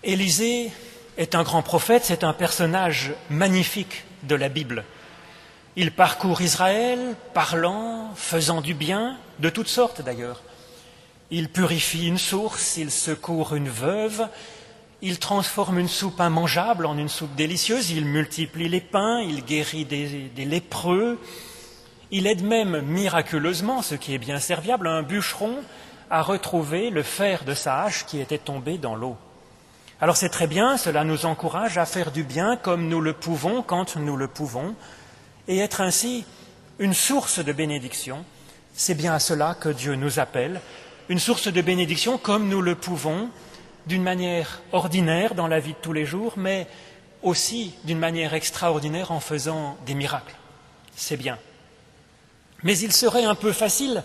Élisée est un grand prophète, c'est un personnage magnifique de la Bible. Il parcourt Israël, parlant, faisant du bien, de toutes sortes d'ailleurs. Il purifie une source, il secourt une veuve, il transforme une soupe immangeable en une soupe délicieuse, il multiplie les pains, il guérit des lépreux, il aide même miraculeusement, ce qui est bien serviable, un bûcheron à retrouver le fer de sa hache qui était tombé dans l'eau. Alors c'est très bien, cela nous encourage à faire du bien comme nous le pouvons, quand nous le pouvons, et être ainsi une source de bénédiction. C'est bien à cela que Dieu nous appelle, une source de bénédiction comme nous le pouvons, d'une manière ordinaire dans la vie de tous les jours, mais aussi d'une manière extraordinaire en faisant des miracles. C'est bien. Mais il serait un peu facile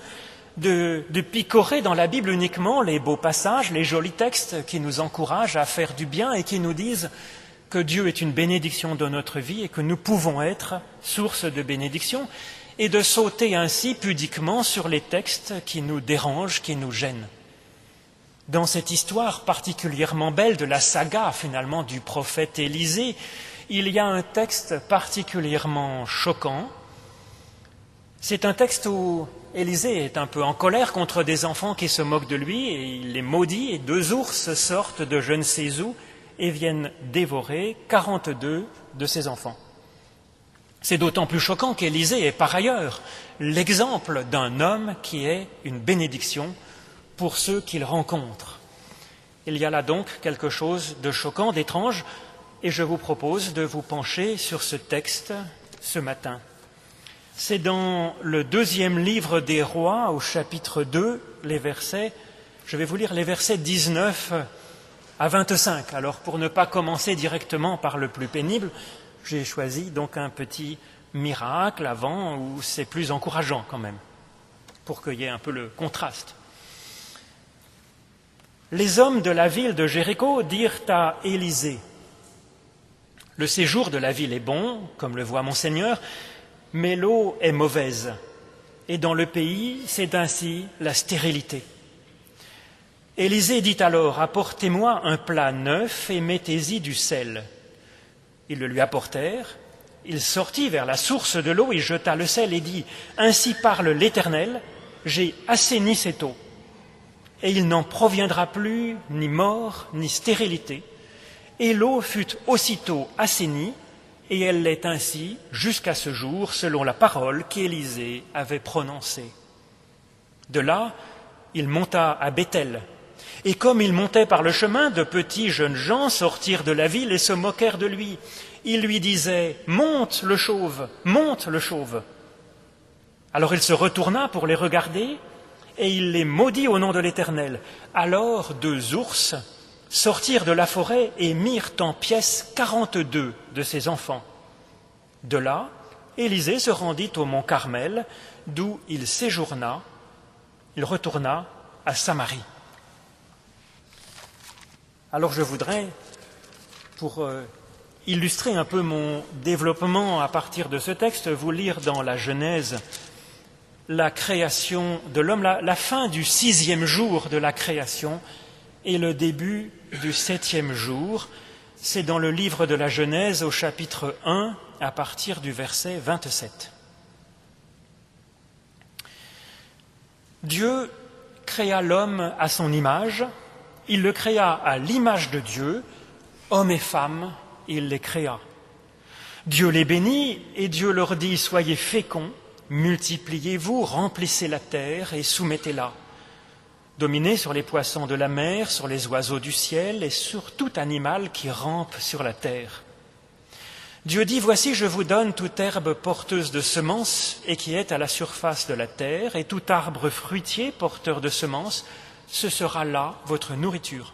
de picorer dans la Bible uniquement les beaux passages, les jolis textes qui nous encouragent à faire du bien et qui nous disent que Dieu est une bénédiction dans notre vie et que nous pouvons être source de bénédiction, et de sauter ainsi pudiquement sur les textes qui nous dérangent, qui nous gênent. Dans cette histoire particulièrement belle de la saga finalement du prophète Élisée, il y a un texte particulièrement choquant. C'est un texte où Élisée est un peu en colère contre des enfants qui se moquent de lui et il les maudit, et 2 ours sortent de je ne sais où et viennent dévorer 42 de ses enfants. C'est d'autant plus choquant qu'Élisée est par ailleurs l'exemple d'un homme qui est une bénédiction pour ceux qu'il rencontre. Il y a là donc quelque chose de choquant, d'étrange, et je vous propose de vous pencher sur ce texte ce matin. C'est dans le 2e livre des Rois, au chapitre 2, je vais vous lire les versets 19 à 25. Alors pour ne pas commencer directement par le plus pénible, j'ai choisi donc un petit miracle avant où c'est plus encourageant quand même, pour qu'il y ait un peu le contraste. Les hommes de la ville de Jéricho dirent à Élisée : « Le séjour de la ville est bon, comme le voit mon Seigneur, mais l'eau est mauvaise, et dans le pays, c'est ainsi la stérilité. » Élisée dit alors : « Apportez-moi un plat neuf et mettez-y du sel. » Ils le lui apportèrent. Il sortit vers la source de l'eau et jeta le sel et dit : « Ainsi parle l'Éternel, j'ai assaini cette eau. Et il n'en proviendra plus ni mort, ni stérilité. » Et l'eau fut aussitôt assainie, et elle l'est ainsi jusqu'à ce jour, selon la parole qu'Élisée avait prononcée. De là, il monta à Béthel. Et comme il montait par le chemin, de petits jeunes gens sortirent de la ville et se moquèrent de lui. Ils lui disaient : « Monte le chauve, monte le chauve. » Alors il se retourna pour les regarder, et il les maudit au nom de l'Éternel. Alors 2 ours sortirent de la forêt et mirent en pièces 42 de ses enfants. De là, Élisée se rendit au mont Carmel, d'où il séjourna. Il retourna à Samarie. Alors je voudrais, pour illustrer un peu mon développement à partir de ce texte, vous lire dans la Genèse la création de l'homme, la fin du 6e jour de la création et le début du 7e jour. C'est dans le livre de la Genèse au chapitre 1 à partir du verset 27. Dieu créa l'homme à son image, il le créa à l'image de Dieu, hommes et femmes, il les créa. Dieu les bénit et Dieu leur dit : « Soyez féconds, multipliez-vous, remplissez la terre et soumettez-la. Dominez sur les poissons de la mer, sur les oiseaux du ciel et sur tout animal qui rampe sur la terre. » Dieu dit : « Voici, je vous donne toute herbe porteuse de semences et qui est à la surface de la terre, et tout arbre fruitier porteur de semences, ce sera là votre nourriture.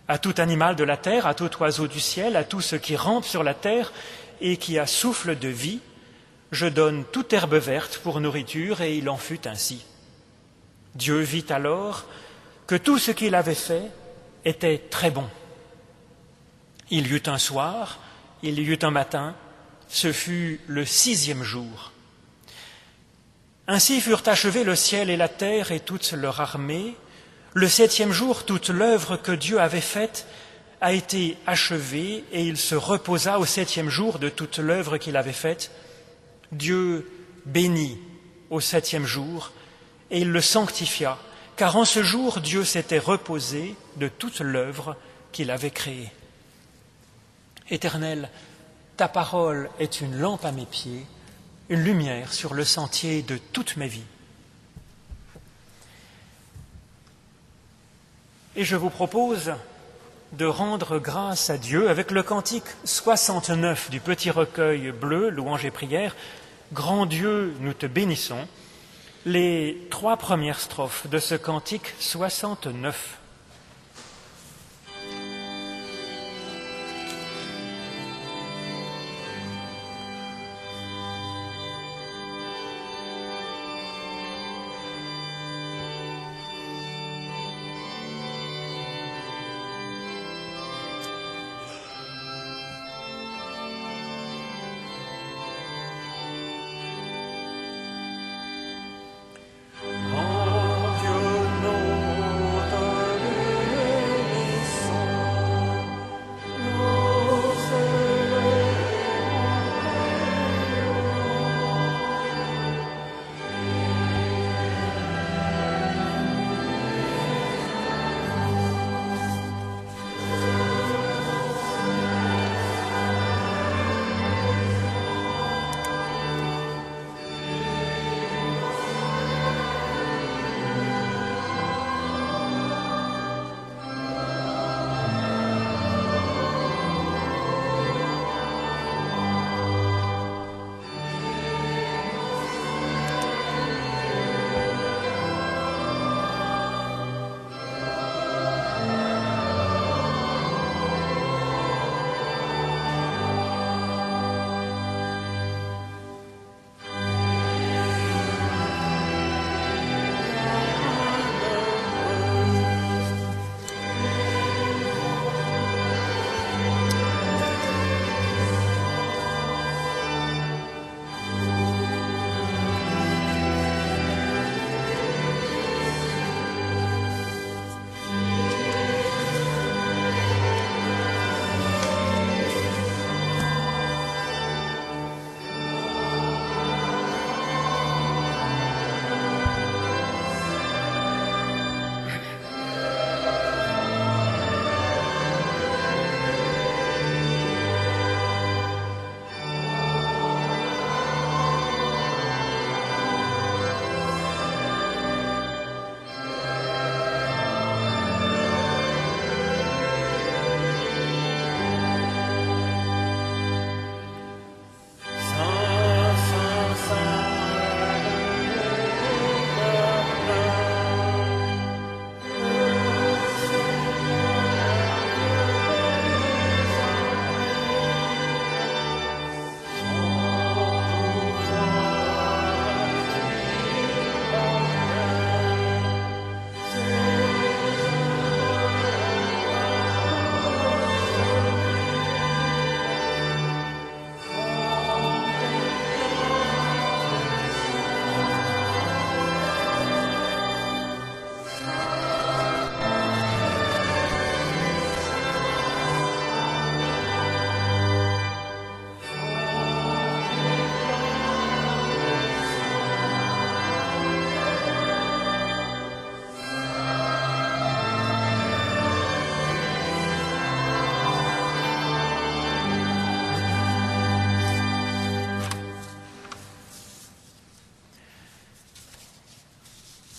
À tout animal de la terre, à tout oiseau du ciel, à tout ce qui rampe sur la terre et qui a souffle de vie, je donne toute herbe verte pour nourriture, et il en fut ainsi. Dieu vit alors que tout ce qu'il avait fait était très bon. Il y eut un soir, il y eut un matin, ce fut le 6e jour. Ainsi furent achevés le ciel et la terre et toute leur armée. Le 7e jour, toute l'œuvre que Dieu avait faite a été achevé et il se reposa au 7e jour de toute l'œuvre qu'il avait faite. Dieu bénit au 7e jour et il le sanctifia, car en ce jour Dieu s'était reposé de toute l'œuvre qu'il avait créée. Éternel, ta parole est une lampe à mes pieds, une lumière sur le sentier de toute ma vie. Et je vous propose de rendre grâce à Dieu avec le cantique 69 du petit recueil bleu, Louanges et prières. Grand Dieu, nous te bénissons. Les 3 premières strophes de ce cantique 69.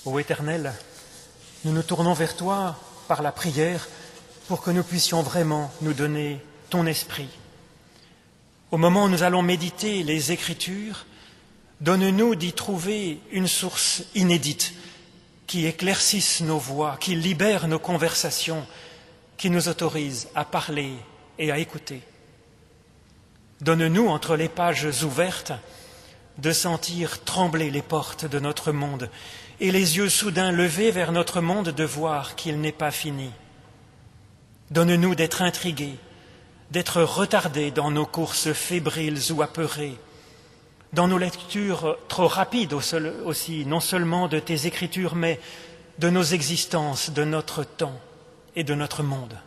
Ô Éternel, nous nous tournons vers toi par la prière pour que nous puissions vraiment nous donner ton esprit. Au moment où nous allons méditer les Écritures, donne-nous d'y trouver une source inédite qui éclaircisse nos voix, qui libère nos conversations, qui nous autorise à parler et à écouter. Donne-nous, entre les pages ouvertes, de sentir trembler les portes de notre monde et les yeux soudain levés vers notre monde de voir qu'il n'est pas fini. Donne-nous d'être intrigués, d'être retardés dans nos courses fébriles ou apeurées, dans nos lectures trop rapides aussi, non seulement de tes Écritures, mais de nos existences, de notre temps et de notre monde.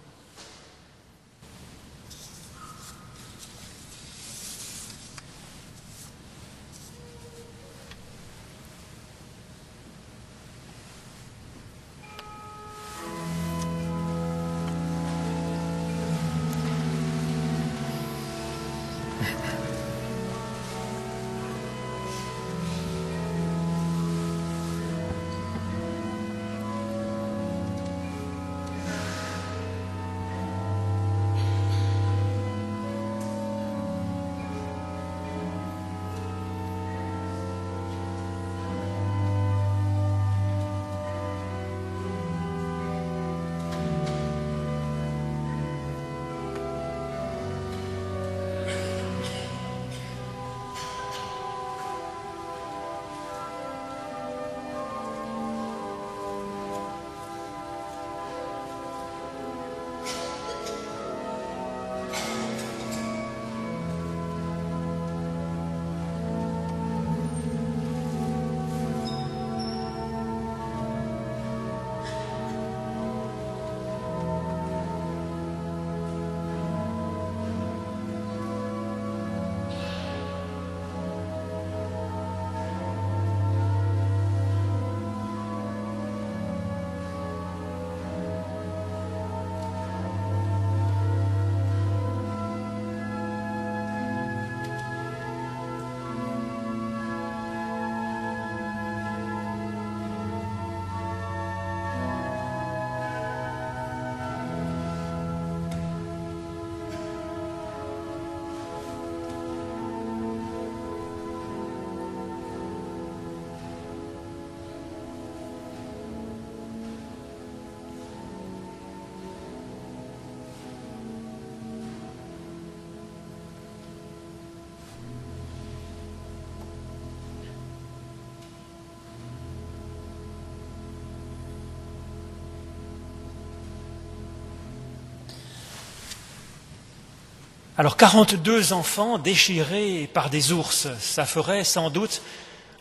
Alors 42 enfants déchirés par des ours, ça ferait sans doute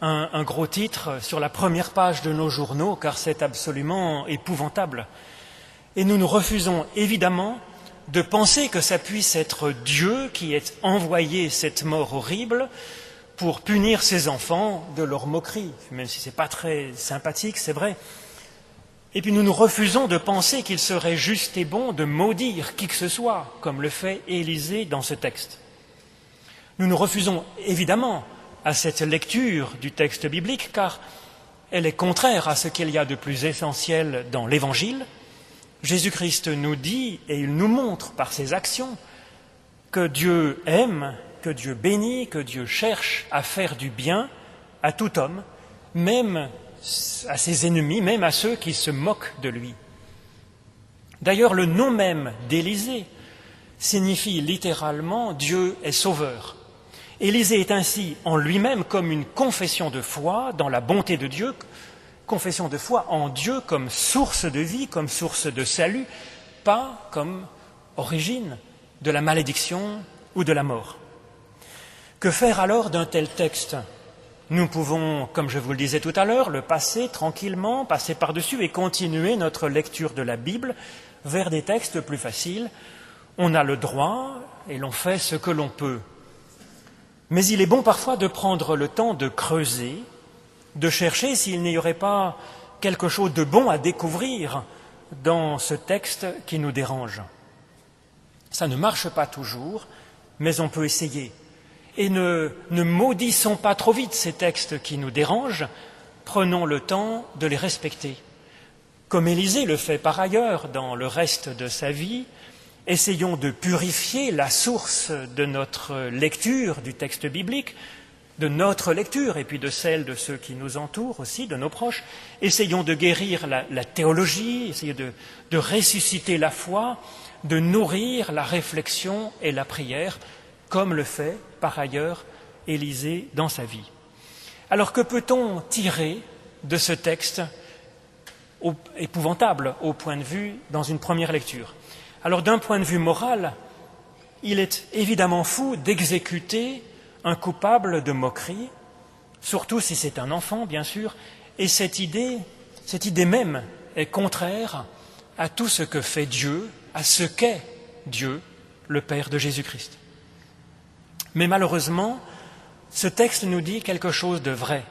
un gros titre sur la première page de nos journaux, car c'est absolument épouvantable. Et nous nous refusons évidemment de penser que ça puisse être Dieu qui ait envoyé cette mort horrible pour punir ses enfants de leur moquerie, même si ce n'est pas très sympathique, c'est vrai. Et puis nous nous refusons de penser qu'il serait juste et bon de maudire qui que ce soit, comme le fait Élisée dans ce texte. Nous nous refusons évidemment à cette lecture du texte biblique, car elle est contraire à ce qu'il y a de plus essentiel dans l'Évangile. Jésus-Christ nous dit, et il nous montre par ses actions, que Dieu aime, que Dieu bénit, que Dieu cherche à faire du bien à tout homme, même à ses ennemis, même à ceux qui se moquent de lui. D'ailleurs, le nom même d'Élisée signifie littéralement « Dieu est sauveur ». Élisée est ainsi en lui-même comme une confession de foi dans la bonté de Dieu, confession de foi en Dieu comme source de vie, comme source de salut, pas comme origine de la malédiction ou de la mort. Que faire alors d'un tel texte ? Nous pouvons, comme je vous le disais tout à l'heure, le passer tranquillement, passer par-dessus et continuer notre lecture de la Bible vers des textes plus faciles. On a le droit et l'on fait ce que l'on peut. Mais il est bon parfois de prendre le temps de creuser, de chercher s'il n'y aurait pas quelque chose de bon à découvrir dans ce texte qui nous dérange. Ça ne marche pas toujours, mais on peut essayer. Et ne maudissons pas trop vite ces textes qui nous dérangent, prenons le temps de les respecter. Comme Élisée le fait par ailleurs dans le reste de sa vie, essayons de purifier la source de notre lecture du texte biblique, de notre lecture et puis de celle de ceux qui nous entourent aussi, de nos proches. Essayons de guérir la théologie, essayons de ressusciter la foi, de nourrir la réflexion et la prière, comme le fait par ailleurs Élisée dans sa vie. Alors que peut-on tirer de ce texte épouvantable au point de vue dans une première lecture ? Alors d'un point de vue moral, il est évidemment fou d'exécuter un coupable de moquerie, surtout si c'est un enfant bien sûr, et cette idée même est contraire à tout ce que fait Dieu, à ce qu'est Dieu, le Père de Jésus-Christ. Mais malheureusement, ce texte nous dit quelque chose de vrai.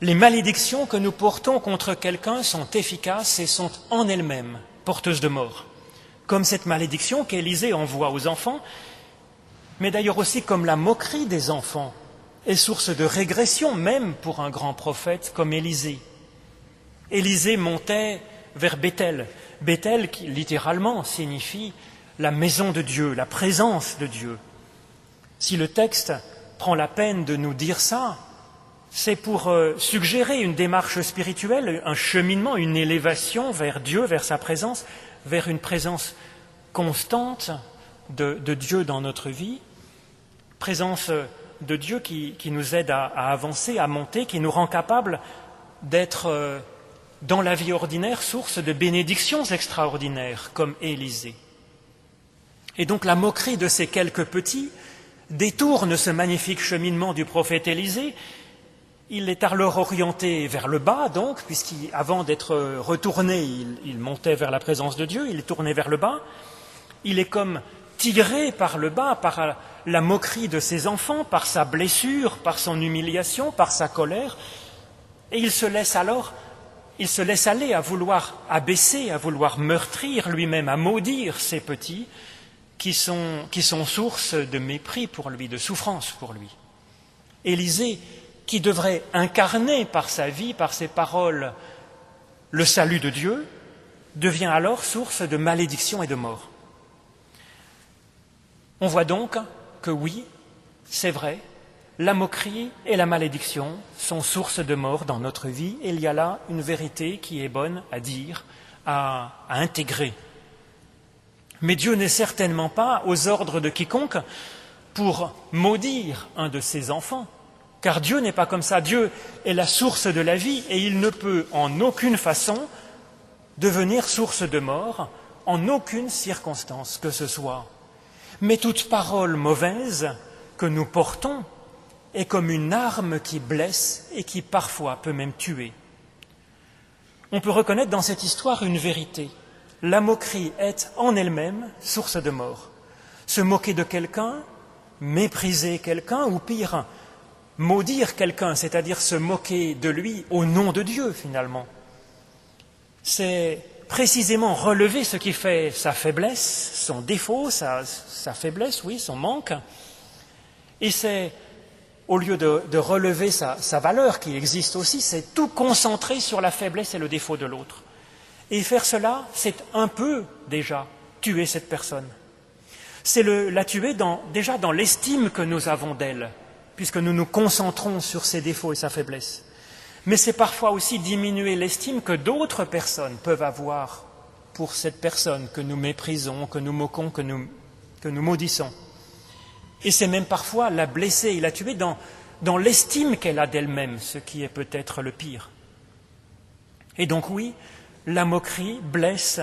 Les malédictions que nous portons contre quelqu'un sont efficaces et sont en elles-mêmes porteuses de mort. Comme cette malédiction qu'Élisée envoie aux enfants, mais d'ailleurs aussi comme la moquerie des enfants est source de régression même pour un grand prophète comme Élisée. Élisée montait vers Béthel. Béthel qui littéralement signifie la maison de Dieu, la présence de Dieu. Si le texte prend la peine de nous dire ça, c'est pour suggérer une démarche spirituelle, un cheminement, une élévation vers Dieu, vers sa présence, vers une présence constante de Dieu dans notre vie, présence de Dieu qui nous aide à avancer, à monter, qui nous rend capables d'être dans la vie ordinaire source de bénédictions extraordinaires, comme Élisée. Et donc la moquerie de ces quelques petits détourne ce magnifique cheminement du prophète Élisée. Il est alors orienté vers le bas, donc, puisqu'avant d'être retourné, il montait vers la présence de Dieu, il est tourné vers le bas. Il est comme tiré par le bas, par la moquerie de ses enfants, par sa blessure, par son humiliation, par sa colère. Et il se laisse aller à vouloir abaisser, à vouloir meurtrir lui-même, à maudire ces petits qui sont source de mépris pour lui, de souffrance pour lui. Élisée, qui devrait incarner par sa vie, par ses paroles, le salut de Dieu, devient alors source de malédiction et de mort. On voit donc que oui, c'est vrai, la moquerie et la malédiction sont source de mort dans notre vie, et il y a là une vérité qui est bonne à dire, à intégrer. Mais Dieu n'est certainement pas aux ordres de quiconque pour maudire un de ses enfants, car Dieu n'est pas comme ça. Dieu est la source de la vie et il ne peut en aucune façon devenir source de mort, en aucune circonstance que ce soit. Mais toute parole mauvaise que nous portons est comme une arme qui blesse et qui parfois peut même tuer. On peut reconnaître dans cette histoire une vérité. La moquerie est en elle-même source de mort. Se moquer de quelqu'un, mépriser quelqu'un, ou pire, maudire quelqu'un, c'est-à-dire se moquer de lui au nom de Dieu finalement. C'est précisément relever ce qui fait sa faiblesse, son défaut, sa faiblesse, oui, son manque. Et c'est, au lieu de relever sa valeur qui existe aussi, c'est tout concentrer sur la faiblesse et le défaut de l'autre. Et faire cela, c'est un peu déjà tuer cette personne. C'est la tuer déjà dans l'estime que nous avons d'elle, puisque nous nous concentrons sur ses défauts et sa faiblesse. Mais c'est parfois aussi diminuer l'estime que d'autres personnes peuvent avoir pour cette personne que nous méprisons, que nous moquons, que nous maudissons. Et c'est même parfois la blesser et la tuer dans l'estime qu'elle a d'elle-même, ce qui est peut-être le pire. Et donc oui, la moquerie blesse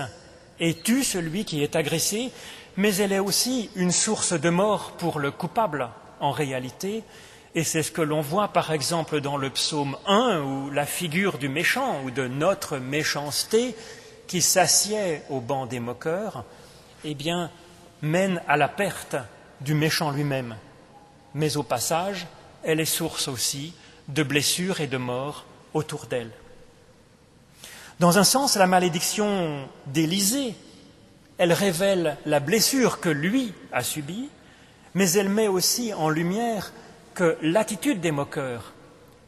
et tue celui qui est agressé, mais elle est aussi une source de mort pour le coupable, en réalité. Et c'est ce que l'on voit par exemple dans le psaume 1, où la figure du méchant ou de notre méchanceté qui s'assied au banc des moqueurs, eh bien, mène à la perte du méchant lui-même. Mais au passage, elle est source aussi de blessures et de mort autour d'elle. Dans un sens, la malédiction d'Élisée, elle révèle la blessure que lui a subie, mais elle met aussi en lumière que l'attitude des moqueurs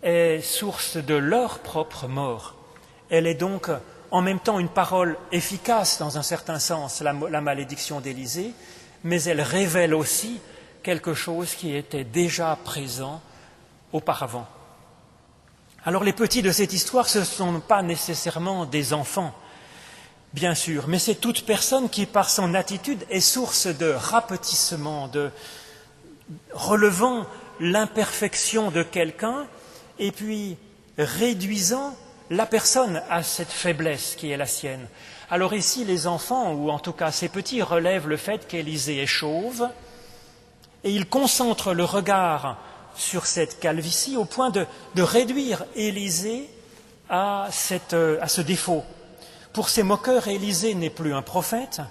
est source de leur propre mort. Elle est donc en même temps une parole efficace dans un certain sens, la malédiction d'Élisée, mais elle révèle aussi quelque chose qui était déjà présent auparavant. Alors les petits de cette histoire, ce ne sont pas nécessairement des enfants, bien sûr, mais c'est toute personne qui, par son attitude, est source de rapetissement, de relevant l'imperfection de quelqu'un et puis réduisant la personne à cette faiblesse qui est la sienne. Alors ici, les enfants, ou en tout cas ces petits, relèvent le fait qu'Élisée est chauve et ils concentrent le regard sur cette calvitie au point de réduire Élisée à ce défaut. Pour ces moqueurs, Élisée n'est plus un prophète,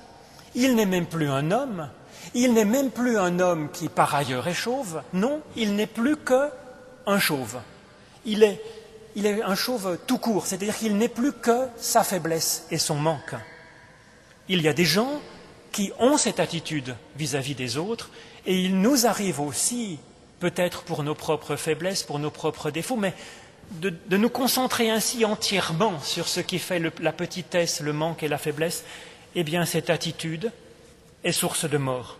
il n'est même plus un homme, il n'est même plus un homme qui par ailleurs est chauve, non, il n'est plus qu'un chauve. Il est un chauve tout court, c'est-à-dire qu'il n'est plus que sa faiblesse et son manque. Il y a des gens qui ont cette attitude vis-à-vis des autres, et il nous arrive aussi, peut-être pour nos propres faiblesses, pour nos propres défauts, mais de nous concentrer ainsi entièrement sur ce qui fait la petitesse, le manque et la faiblesse, eh bien cette attitude est source de mort.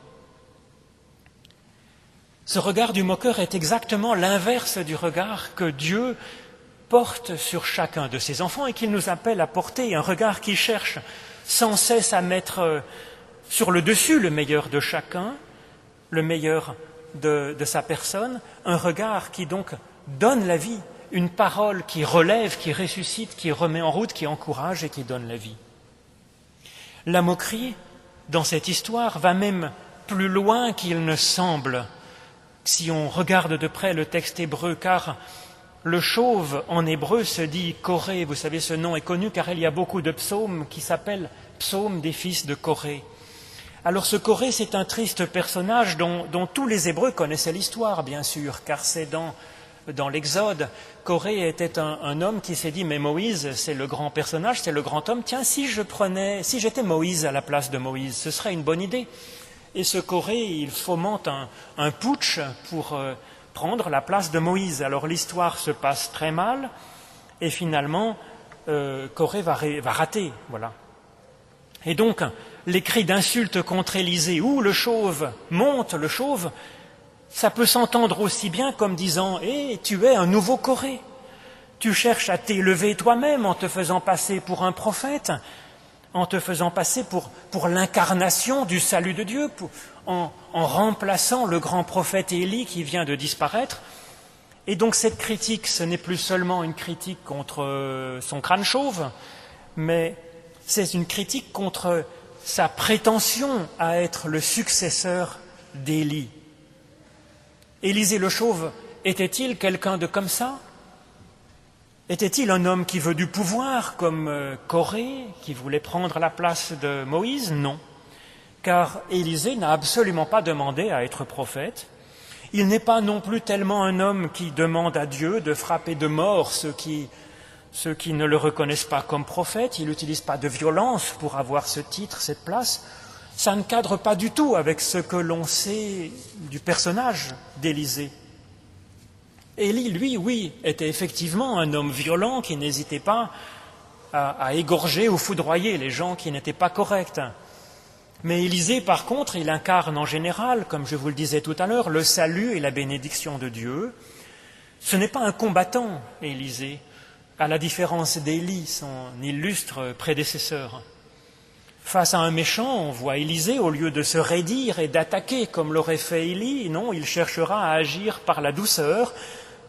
Ce regard du moqueur est exactement l'inverse du regard que Dieu porte sur chacun de ses enfants et qu'il nous appelle à porter, un regard qui cherche sans cesse à mettre sur le dessus le meilleur de chacun, le meilleur de sa personne, un regard qui donc donne la vie, une parole qui relève, qui ressuscite, qui remet en route, qui encourage et qui donne la vie. La moquerie, dans cette histoire, va même plus loin qu'il ne semble, si on regarde de près le texte hébreu, car le chauve en hébreu se dit Coré. Vous savez, ce nom est connu car il y a beaucoup de psaumes qui s'appellent psaumes des fils de Coré. Alors ce Coré, c'est un triste personnage dont tous les Hébreux connaissaient l'histoire, bien sûr, car c'est dans l'Exode. Coré était un homme qui s'est dit, mais Moïse, c'est le grand personnage, c'est le grand homme. Tiens, si j'étais Moïse à la place de Moïse, ce serait une bonne idée. Et ce Coré, il fomente un putsch pour prendre la place de Moïse. Alors l'histoire se passe très mal, et finalement, Coré va rater, voilà. Et donc, les cris d'insultes contre Élisée, ou le chauve monte, le chauve, ça peut s'entendre aussi bien comme disant « Eh, tu es un nouveau Coré, tu cherches à t'élever toi-même en te faisant passer pour un prophète, en te faisant passer pour l'incarnation du salut de Dieu, en remplaçant le grand prophète Élie qui vient de disparaître. » Et donc cette critique, ce n'est plus seulement une critique contre son crâne chauve, mais c'est une critique contre sa prétention à être le successeur d'Élie. Élisée le chauve, était-il quelqu'un de comme ça ? Était-il un homme qui veut du pouvoir comme Coré, qui voulait prendre la place de Moïse ? Non, car Élisée n'a absolument pas demandé à être prophète. Il n'est pas non plus tellement un homme qui demande à Dieu de frapper de mort ceux qui ne le reconnaissent pas comme prophète. Il n'utilise pas de violence pour avoir ce titre, cette place. Ça ne cadre pas du tout avec ce que l'on sait du personnage d'Élisée. Élie, lui, oui, était effectivement un homme violent qui n'hésitait pas à égorger ou foudroyer les gens qui n'étaient pas corrects. Mais Élisée, par contre, il incarne en général, comme je vous le disais tout à l'heure, le salut et la bénédiction de Dieu. Ce n'est pas un combattant, Élisée, à la différence d'Élie, son illustre prédécesseur. Face à un méchant, on voit Élisée, au lieu de se raidir et d'attaquer comme l'aurait fait Élie, non, il cherchera à agir par la douceur,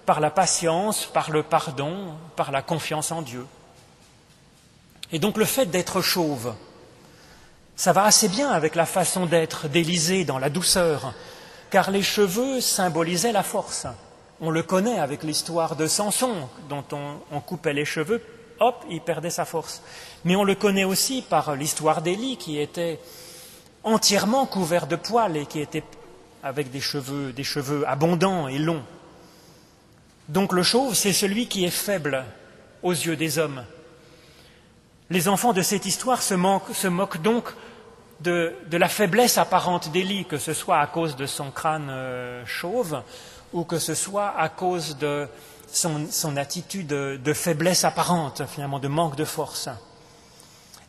par la patience, par le pardon, par la confiance en Dieu. Et donc le fait d'être chauve, ça va assez bien avec la façon d'être d'Élisée dans la douceur, car les cheveux symbolisaient la force. On le connaît avec l'histoire de Samson, dont on coupait les cheveux, hop, il perdait sa force. Mais on le connaît aussi par l'histoire d'Élie, qui était entièrement couvert de poils et qui était avec des cheveux abondants et longs. Donc le chauve, c'est celui qui est faible aux yeux des hommes. Les enfants de cette histoire se moquent donc de la faiblesse apparente d'Élie, que ce soit à cause de son crâne chauve ou que ce soit à cause de son attitude de faiblesse apparente, finalement, de manque de force.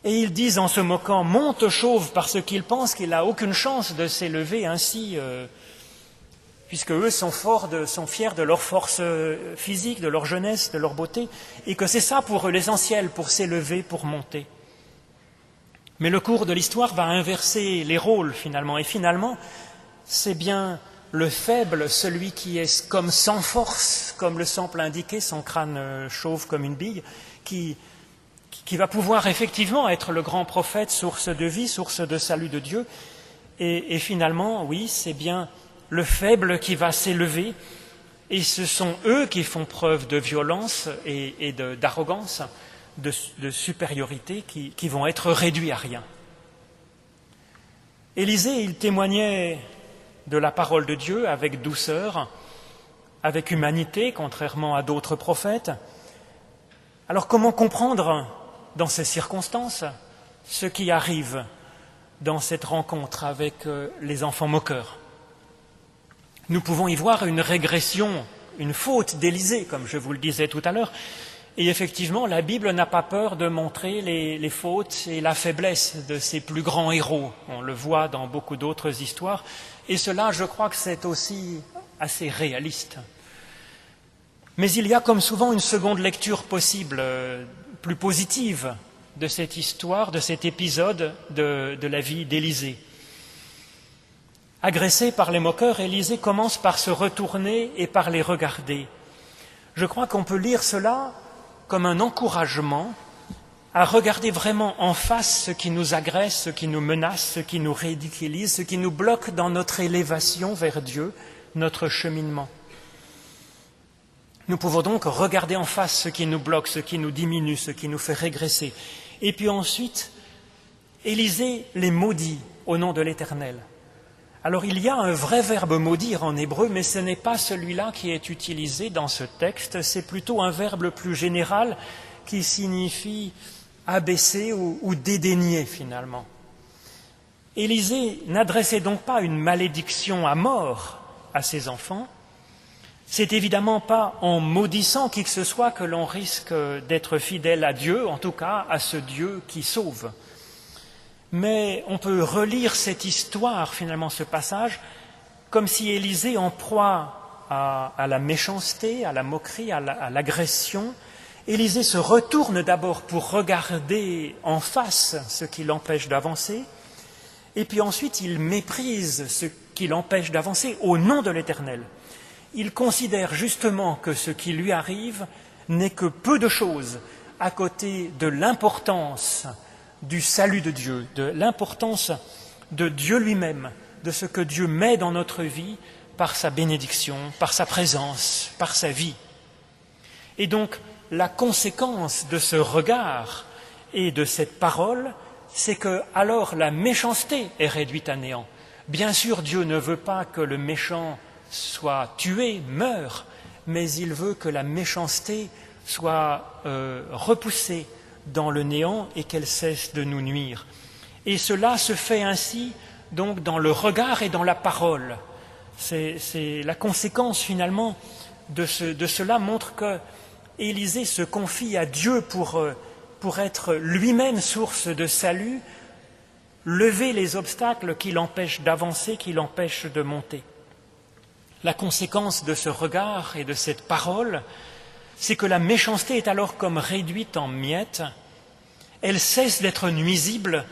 Et ils disent en se moquant « monte chauve » parce qu'ils pensent qu'il n'a aucune chance de s'élever ainsi, puisque eux sont fiers de leur force physique, de leur jeunesse, de leur beauté, et que c'est ça pour eux l'essentiel, pour s'élever, pour monter. Mais le cours de l'histoire va inverser les rôles finalement, et finalement, c'est bien le faible, celui qui est comme sans force, comme le semble indiquer, son crâne chauve comme une bille, qui va pouvoir effectivement être le grand prophète, source de vie, source de salut de Dieu. Et finalement, oui, c'est bien le faible qui va s'élever, et ce sont eux qui font preuve de violence et d'arrogance, de supériorité, qui vont être réduits à rien. Élisée, il témoignait de la parole de Dieu avec douceur, avec humanité, contrairement à d'autres prophètes. Alors comment comprendre dans ces circonstances ce qui arrive dans cette rencontre avec les enfants moqueurs. Nous pouvons y voir une régression, une faute d'Élisée, comme je vous le disais tout à l'heure. Et effectivement, la Bible n'a pas peur de montrer les fautes et la faiblesse de ses plus grands héros. On le voit dans beaucoup d'autres histoires. Et cela, je crois que c'est aussi assez réaliste. Mais il y a comme souvent une seconde lecture possible, plus positive, de cette histoire, de cet épisode de la vie d'Élisée. Agressé par les moqueurs, Élisée commence par se retourner et par les regarder. Je crois qu'on peut lire cela comme un encouragement à regarder vraiment en face ce qui nous agresse, ce qui nous menace, ce qui nous ridiculise, ce qui nous bloque dans notre élévation vers Dieu, notre cheminement. Nous pouvons donc regarder en face ce qui nous bloque, ce qui nous diminue, ce qui nous fait régresser. Et puis ensuite, Élisée les maudit au nom de l'Éternel. Alors il y a un vrai verbe maudire en hébreu, mais ce n'est pas celui-là qui est utilisé dans ce texte, c'est plutôt un verbe plus général qui signifie abaisser ou dédaigner finalement. Élisée n'adressait donc pas une malédiction à mort à ses enfants. C'est évidemment pas en maudissant qui que ce soit que l'on risque d'être fidèle à Dieu, en tout cas à ce Dieu qui sauve. Mais on peut relire cette histoire, finalement, ce passage, comme si Élisée, en proie à la méchanceté, à la moquerie, à l'agression, Élisée se retourne d'abord pour regarder en face ce qui l'empêche d'avancer, et puis ensuite il méprise ce qui l'empêche d'avancer au nom de l'Éternel. Il considère justement que ce qui lui arrive n'est que peu de choses à côté de l'importance du salut de Dieu, de l'importance de Dieu lui-même, de ce que Dieu met dans notre vie par sa bénédiction, par sa présence, par sa vie. Et donc, la conséquence de ce regard et de cette parole, c'est que alors la méchanceté est réduite à néant. Bien sûr, Dieu ne veut pas que le méchant soit tué, meure, mais il veut que la méchanceté soit repoussée dans le néant et qu'elle cesse de nous nuire. Et cela se fait ainsi donc dans le regard et dans la parole. C'est la conséquence finalement de cela montre que Élisée se confie à Dieu pour être lui-même source de salut, lever les obstacles qui l'empêchent d'avancer, qui l'empêchent de monter. La conséquence de ce regard et de cette parole, c'est que la méchanceté est alors comme réduite en miettes. Elle cesse d'être nuisible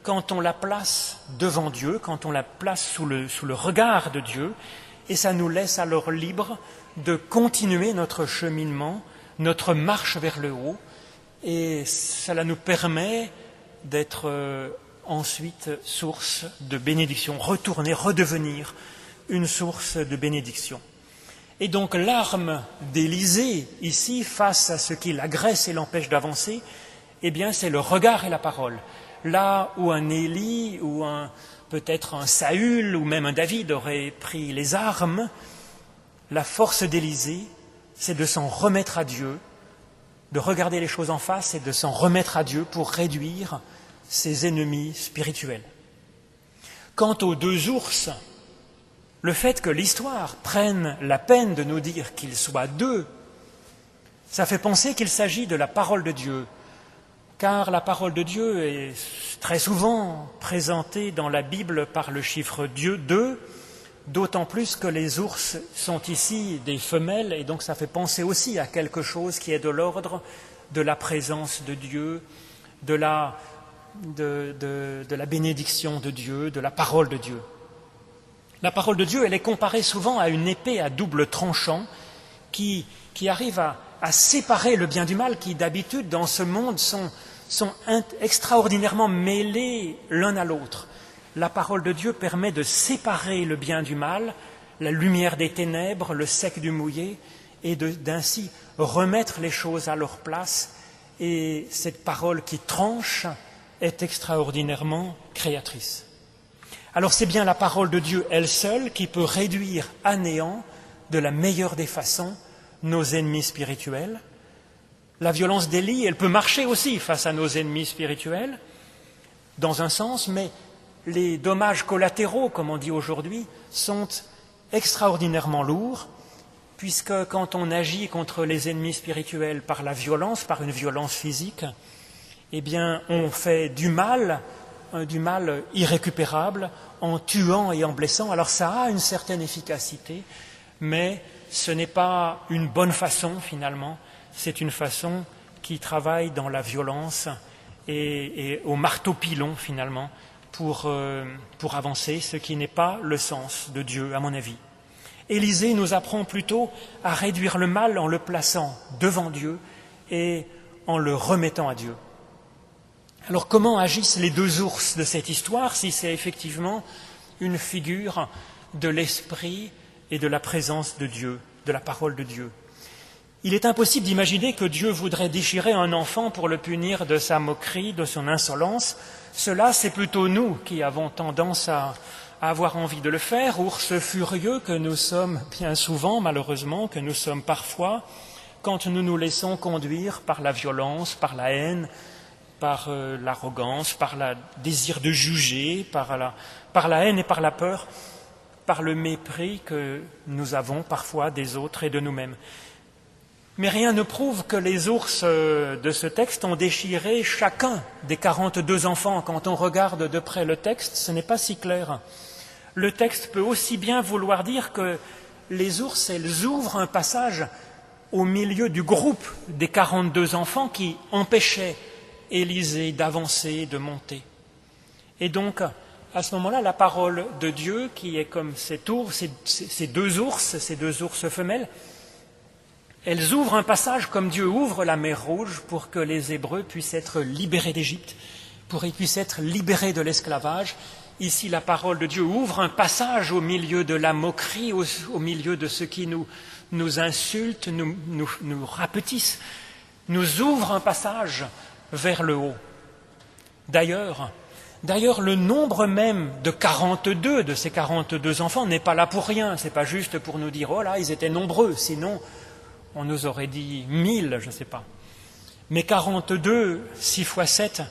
quand on la place devant Dieu, quand on la place sous le regard de Dieu, et ça nous laisse alors libres de continuer notre cheminement, notre marche vers le haut, et cela nous permet d'être ensuite source de bénédiction, retourner, redevenir une source de bénédiction. Et donc l'arme d'Élisée, ici, face à ce qui l'agresse et l'empêche d'avancer, eh bien c'est le regard et la parole. Là où un Élie ou peut-être un Saül ou même un David aurait pris les armes, la force d'Élisée, c'est de s'en remettre à Dieu, de regarder les choses en face et de s'en remettre à Dieu pour réduire ses ennemis spirituels. Quant aux deux ours, le fait que l'histoire prenne la peine de nous dire qu'ils soient deux, ça fait penser qu'il s'agit de la parole de Dieu, car la parole de Dieu est très souvent présentée dans la Bible par le chiffre 2, d'autant plus que les ours sont ici des femelles, et donc ça fait penser aussi à quelque chose qui est de l'ordre de la présence de Dieu, de la bénédiction de Dieu, de la parole de Dieu. La parole de Dieu, elle est comparée souvent à une épée à double tranchant qui arrive à séparer le bien du mal, qui d'habitude dans ce monde sont extraordinairement mêlés l'un à l'autre. La parole de Dieu permet de séparer le bien du mal, la lumière des ténèbres, le sec du mouillé, et d'ainsi remettre les choses à leur place. Et cette parole qui tranche est extraordinairement créatrice. Alors c'est bien la parole de Dieu elle seule qui peut réduire à néant, de la meilleure des façons, nos ennemis spirituels. La violence d'Élie, elle peut marcher aussi face à nos ennemis spirituels, dans un sens, mais les dommages collatéraux, comme on dit aujourd'hui, sont extraordinairement lourds, puisque quand on agit contre les ennemis spirituels par la violence, par une violence physique, eh bien, on fait du mal irrécupérable, en tuant et en blessant. Alors ça a une certaine efficacité, mais ce n'est pas une bonne façon finalement, c'est une façon qui travaille dans la violence et au marteau-pilon finalement pour avancer, ce qui n'est pas le sens de Dieu à mon avis. Élisée nous apprend plutôt à réduire le mal en le plaçant devant Dieu et en le remettant à Dieu. Alors comment agissent les deux ours de cette histoire si c'est effectivement une figure de l'esprit et de la présence de Dieu, de la parole de Dieu? Il est impossible d'imaginer que Dieu voudrait déchirer un enfant pour le punir de sa moquerie, de son insolence. Cela, c'est plutôt nous qui avons tendance à avoir envie de le faire, ours furieux que nous sommes bien souvent, malheureusement, que nous sommes parfois, quand nous nous laissons conduire par la violence, par la haine, par l'arrogance, par le désir de juger, par la haine et par la peur, par le mépris que nous avons parfois des autres et de nous-mêmes. Mais rien ne prouve que les ours de ce texte ont déchiré chacun des 42 enfants. Quand on regarde de près le texte, ce n'est pas si clair. Le texte peut aussi bien vouloir dire que les ours, elles ouvrent un passage au milieu du groupe des 42 enfants qui empêchaient Élisée d'avancer, de monter. Et donc, à ce moment-là, la parole de Dieu, qui est comme ces deux ours femelles, elles ouvrent un passage comme Dieu ouvre la mer Rouge pour que les Hébreux puissent être libérés d'Égypte, pour qu'ils puissent être libérés de l'esclavage. Ici, la parole de Dieu ouvre un passage au milieu de la moquerie, au milieu de ceux qui nous insultent, nous rapetissent, nous ouvre un passage vers le haut. D'ailleurs, le nombre même de 42 de ces 42 enfants n'est pas là pour rien. Ce n'est pas juste pour nous dire « Oh là, ils étaient nombreux », sinon on nous aurait dit 1000, je ne sais pas. Mais 42, 6 fois 7,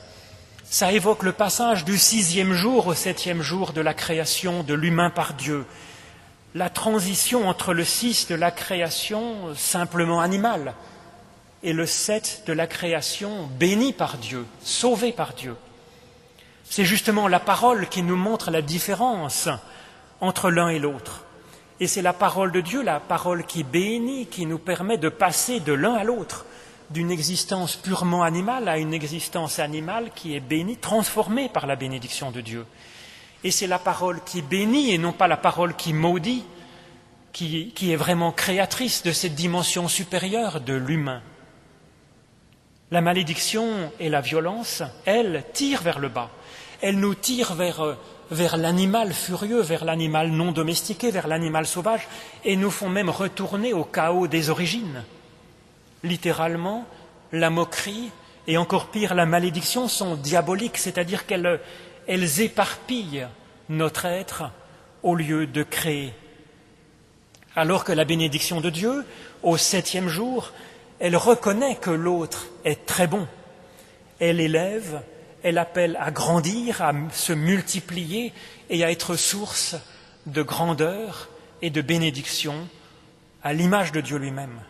ça évoque le passage du 6e jour au 7e jour de la création de l'humain par Dieu. La transition entre le 6 de la création simplement animale et le 7 de la création bénie par Dieu, sauvée par Dieu. C'est justement la parole qui nous montre la différence entre l'un et l'autre. Et c'est la parole de Dieu, la parole qui bénit, qui nous permet de passer de l'un à l'autre, d'une existence purement animale à une existence animale qui est bénie, transformée par la bénédiction de Dieu. Et c'est la parole qui bénit et non pas la parole qui maudit, qui est vraiment créatrice de cette dimension supérieure de l'humain. La malédiction et la violence, elles, tirent vers le bas. Elles nous tirent vers l'animal furieux, vers l'animal non domestiqué, vers l'animal sauvage, et nous font même retourner au chaos des origines. Littéralement, la moquerie et encore pire la malédiction sont diaboliques, c'est-à-dire qu'elles éparpillent notre être au lieu de créer. Alors que la bénédiction de Dieu, au 7e jour, elle reconnaît que l'autre est très bon. Elle élève, elle appelle à grandir, à se multiplier et à être source de grandeur et de bénédiction à l'image de Dieu lui-même,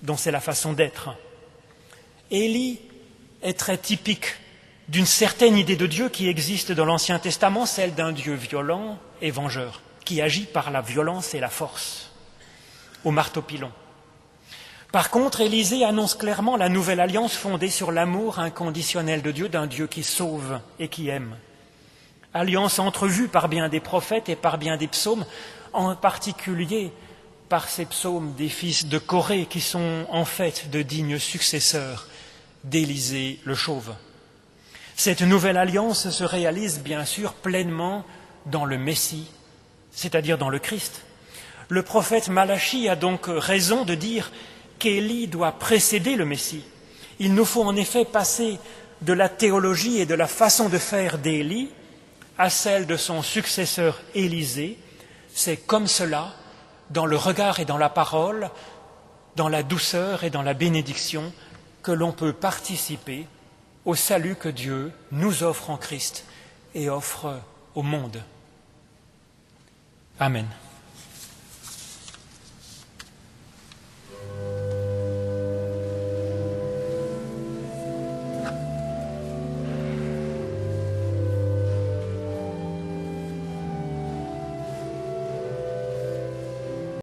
dont c'est la façon d'être. Élie est très typique d'une certaine idée de Dieu qui existe dans l'Ancien Testament, celle d'un Dieu violent et vengeur, qui agit par la violence et la force, au marteau-pilon. Par contre, Élisée annonce clairement la nouvelle alliance fondée sur l'amour inconditionnel de Dieu, d'un Dieu qui sauve et qui aime. Alliance entrevue par bien des prophètes et par bien des psaumes, en particulier par ces psaumes des fils de Corée qui sont en fait de dignes successeurs d'Élisée le chauve. Cette nouvelle alliance se réalise bien sûr pleinement dans le Messie, c'est-à-dire dans le Christ. Le prophète Malachie a donc raison de dire qu'Élie doit précéder le Messie. Il nous faut en effet passer de la théologie et de la façon de faire d'Élie à celle de son successeur Élisée. C'est comme cela, dans le regard et dans la parole, dans la douceur et dans la bénédiction, que l'on peut participer au salut que Dieu nous offre en Christ et offre au monde. Amen.